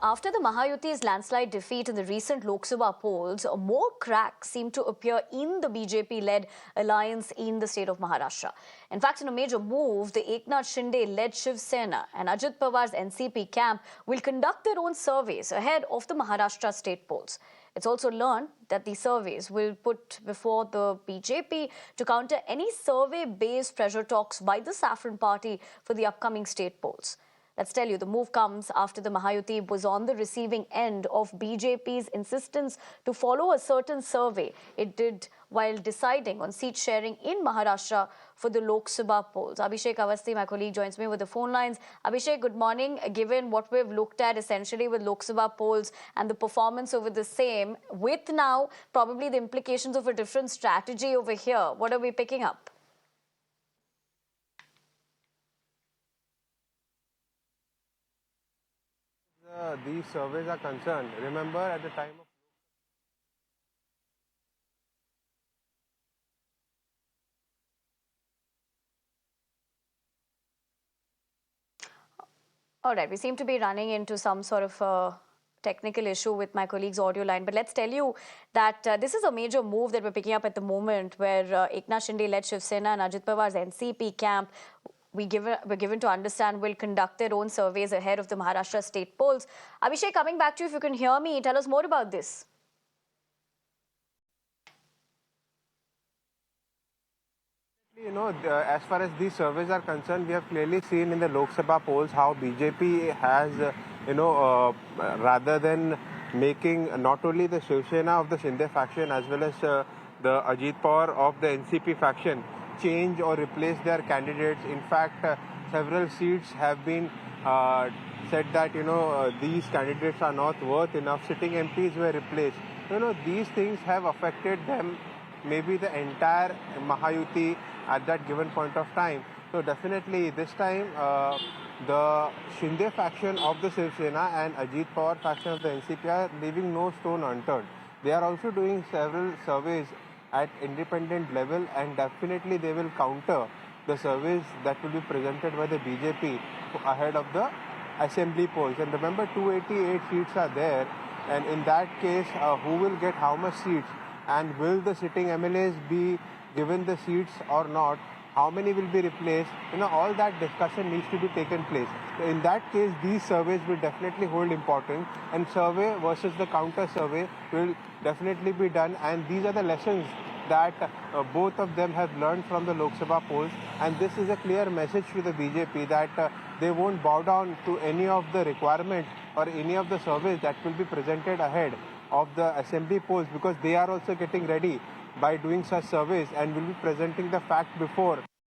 After the Mahayuti's landslide defeat in the recent Lok Sabha polls, more cracks seem to appear in the BJP-led alliance in the state of Maharashtra. In fact, in a major move, the Eknath Shinde-led Shiv Sena and Ajit Pawar's NCP camp will conduct their own surveys ahead of the Maharashtra state polls. It's also learned that the surveys will put before the BJP to counter any survey-based pressure talks by the Saffron Party for the upcoming state polls. Let's tell you, the move comes after the Mahayuti was on the receiving end of BJP's insistence to follow a certain survey it did while deciding on seat sharing in Maharashtra for the Lok Sabha polls. Abhishek Awasthi, my colleague, joins me with the phone lines. Abhishek, good morning. Given what we've looked at essentially with Lok Sabha polls and the performance over the same, with now probably the implications of a different strategy over here, what are we picking up? These surveys are concerned, remember at the time of All right, we seem to be running into some sort of technical issue with my colleague's audio line. But let's tell you that this is a major move that we're picking up at the moment where Eknath Shinde-led Shiv Sena and Ajit Pawar's NCP camp we're given to understand will conduct their own surveys ahead of the Maharashtra state polls. Abhishek, coming back to you, if you can hear me, tell us more about this. As far as these surveys are concerned, we have clearly seen in the Lok Sabha polls how BJP has, rather than making not only the Shiv Sena of the Shinde faction as well as the Ajit Pawar of the NCP faction change or replace their candidates. In fact, several seats have been said that, these candidates are not worth enough. Sitting MPs were replaced. These things have affected them, maybe the entire Mahayuti at that given point of time. So definitely this time the Shinde faction of the Shiv Sena and Ajit Pawar faction of the NCP are leaving no stone unturned. They are also doing several surveys at independent level, and definitely they will counter the surveys that will be presented by the BJP ahead of the assembly polls. And remember, 288 seats are there, and in that case, who will get how much seats? And will the sitting MLAs be given the seats or not? How many will be replaced? All that discussion needs to be taken place. In that case, these surveys will definitely hold importance, and survey versus the counter survey will definitely be done. And these are the lessons that both of them have learned from the Lok Sabha polls. And this is a clear message to the BJP that they won't bow down to any of the requirements or any of the surveys that will be presented ahead of the assembly polls, because they are also getting ready by doing such surveys and will be presenting the fact before